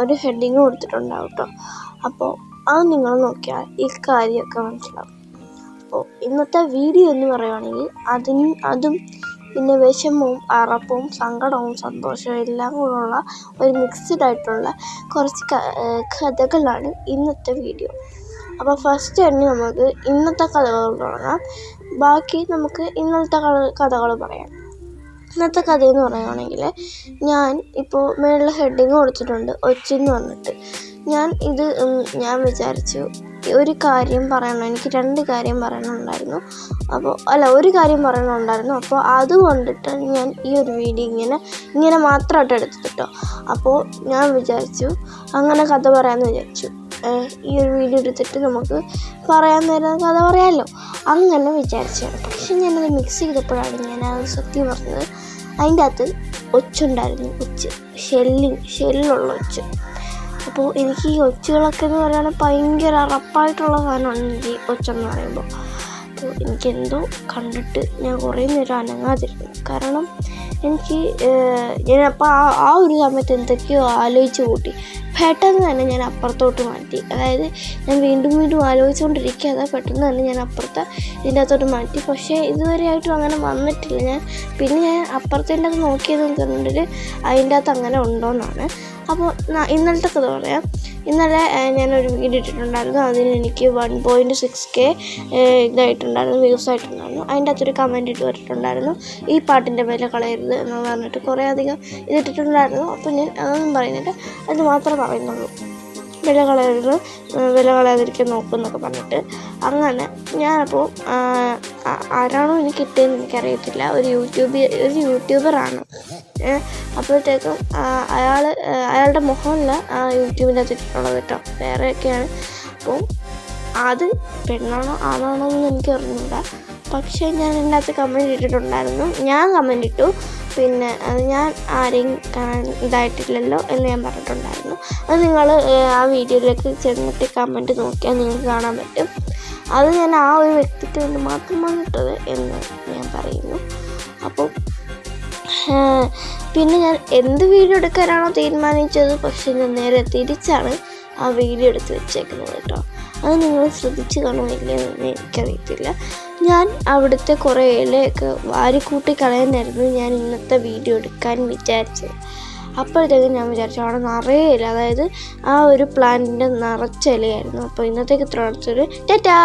ഒരു ഹെഡിങ് കൊടുത്തിട്ടുണ്ടാവും കേട്ടോ. അപ്പോൾ അത് നിങ്ങൾ നോക്കിയാൽ ഈ കാര്യമൊക്കെ മനസ്സിലാവും. അപ്പോൾ ഇന്നത്തെ വീഡിയോ എന്ന് പറയുകയാണെങ്കിൽ അതും പിന്നെ വിഷമവും അറപ്പവും സങ്കടവും സന്തോഷവും എല്ലാം കൂടെയുള്ള ഒരു മിക്സ്ഡ് ആയിട്ടുള്ള കുറച്ച് കഥകളാണ് ഇന്നത്തെ വീഡിയോ. അപ്പോൾ ഫസ്റ്റ് തന്നെ നമുക്ക് ഇന്നത്തെ കഥകൾ തുടങ്ങാം. ബാക്കി നമുക്ക് ഇന്നത്തെ കഥകൾ പറയാം. ഇന്നത്തെ കഥയെന്ന് പറയുകയാണെങ്കിൽ ഞാൻ ഇപ്പോൾ മേളിൽ ഹെഡിങ് കൊടുത്തിട്ടുണ്ട് ഒച്ചെന്ന് പറഞ്ഞിട്ട്. ഞാൻ വിചാരിച്ചു ഒരു കാര്യം പറയണം, എനിക്ക് 2 കാര്യം പറയണമുണ്ടായിരുന്നു. ഒരു കാര്യം പറയണമുണ്ടായിരുന്നു. അപ്പോൾ അതുകൊണ്ടിട്ട് ഞാൻ ഈ ഒരു വീഡിയോ ഇങ്ങനെ മാത്രമായിട്ട് എടുത്തിട്ടോ. അപ്പോൾ ഞാൻ വിചാരിച്ചു അങ്ങനെ കഥ പറയാമെന്ന് വിചാരിച്ചു. ഈ ഒരു വീഡിയോ എടുത്തിട്ട് നമുക്ക് പറയാൻ നേരം കഥ പറയാമല്ലോ, അങ്ങനെ വിചാരിച്ചാണ്. പക്ഷെ ഞാനത് മിക്സ് ചെയ്തപ്പോഴാണ് ഞാനത് സത്യം പറഞ്ഞത്. അതിൻ്റെ അകത്ത് ഒച്ചുണ്ടായിരുന്നു, ഷെല്ലുള്ള ഒച്ച്. അപ്പോൾ എനിക്ക് ഈ ഒച്ചുകളൊക്കെ എന്ന് പറയുകയാണെങ്കിൽ ഭയങ്കര റപ്പായിട്ടുള്ള സാധനമാണ് എനിക്ക് ഒച്ചെന്ന് പറയുമ്പോൾ. അപ്പോൾ എനിക്കെന്തോ കണ്ടിട്ട് ഞാൻ കുറേ നേരം അനങ്ങാതിരുന്നു. കാരണം ഞാനപ്പോൾ ആ ഒരു സമയത്ത് എന്തൊക്കെയോ ആലോചിച്ച് കൂട്ടി. പെട്ടെന്ന് തന്നെ ഞാൻ അപ്പുറത്തോട്ട് മാറ്റി. അതായത് ഞാൻ വീണ്ടും ആലോചിച്ചുകൊണ്ടിരിക്കാതെ പെട്ടെന്ന് തന്നെ ഞാൻ ഇതിൻ്റെ അകത്തോട്ട് മാറ്റി. പക്ഷേ ഇതുവരെയായിട്ടും അങ്ങനെ വന്നിട്ടില്ല. പിന്നെ ഞാൻ അപ്പുറത്തേൻ്റെ അത് നോക്കിയത് കണ്ടിട്ട് അതിൻ്റെ അകത്ത് അങ്ങനെ ഉണ്ടോയെന്നാണ്. അപ്പോൾ ഇന്നലത്തെ കഥ പറയാം. ഇന്നലെ ഞാനൊരു വീഡിയോ ഇട്ടിട്ടുണ്ടായിരുന്നു. അതിന് എനിക്ക് 1.6K ഇതായിട്ടുണ്ടായിരുന്നു, വ്യൂസ് ആയിട്ടുണ്ടായിരുന്നു. അതിൻ്റെ അകത്തൊരു കമൻറ്റ് ഇട്ട് വന്നിട്ടുണ്ടായിരുന്നു, ഈ പാട്ടിൻ്റെ വില കളയരുത് എന്ന് പറഞ്ഞിട്ട് കുറേ അധികം ഇതിട്ടിട്ടുണ്ടായിരുന്നു. അപ്പോൾ ഞാൻ അതൊന്നും പറയുന്നില്ല, അത് മാത്രമേ പറയുന്നുള്ളൂ. വില കളയാതിരിക്കാൻ നോക്കുമെന്നൊക്കെ പറഞ്ഞിട്ട്. അങ്ങനെ ഞാനപ്പോൾ ആരാണോ എനിക്ക് കിട്ടിയതെന്ന് എനിക്കറിയത്തില്ല, ഒരു യൂട്യൂബറാണ്. അപ്പോഴത്തേക്കും അയാളുടെ മുഖമല്ല യൂട്യൂബിൻ്റെ അകത്ത് ഇട്ടിട്ടുള്ളത് കേട്ടോ, വേറെയൊക്കെയാണ്. അപ്പോൾ അത് പെണ്ണാണോ ആണാണോ എന്ന് എനിക്ക് അറിഞ്ഞില്ല. പക്ഷേ ഞാൻ എൻ്റെ അകത്ത് കമൻറ്റ് ഇട്ടിട്ടുണ്ടായിരുന്നു. ഞാൻ കമൻറ്റ് ഇട്ടു, പിന്നെ അത് ഞാൻ ആരെയും ഇതായിട്ടില്ലല്ലോ എന്ന് ഞാൻ പറഞ്ഞിട്ടുണ്ടായിരുന്നു. അത് നിങ്ങൾ ആ വീഡിയോയിലേക്ക് ചെന്നിട്ട് കമൻറ്റ് നോക്കിയാൽ നിങ്ങൾക്ക് കാണാൻ പറ്റും. അത് ഞാൻ ആ ഒരു വ്യക്തിക്ക് വേണ്ടി മാത്രമാണ് ഇട്ടത് എന്ന് ഞാൻ പറയുന്നു. അപ്പോൾ പിന്നെ ഞാൻ എന്ത് വീഡിയോ എടുക്കാനാണോ തീരുമാനിച്ചത്, പക്ഷേ ഞാൻ നേരെ തിരിച്ചാണ് ആ വീഡിയോ എടുത്ത് വെച്ചേക്കുന്നത് കേട്ടോ. അത് നിങ്ങൾ ശ്രദ്ധിച്ച് കാണുമില്ലെന്ന് എനിക്കറിയത്തില്ല. ഞാൻ അവിടുത്തെ കുറേ ഇലയൊക്കെ വാരിക്കൂട്ടി കളയാനായിരുന്നു ഞാൻ ഇന്നത്തെ വീഡിയോ എടുക്കാൻ വിചാരിച്ചത്. അപ്പോഴത്തേക്കും ഞാൻ വിചാരിച്ചു അവിടെ നിറയെ ഇല, അതായത് ആ ഒരു പ്ലാന്റിൻ്റെ നിറച്ച ഇലയായിരുന്നു. അപ്പോൾ ഇന്നത്തേക്ക് ഇത്ര അടുത്തൊരു ടാറ്റാ.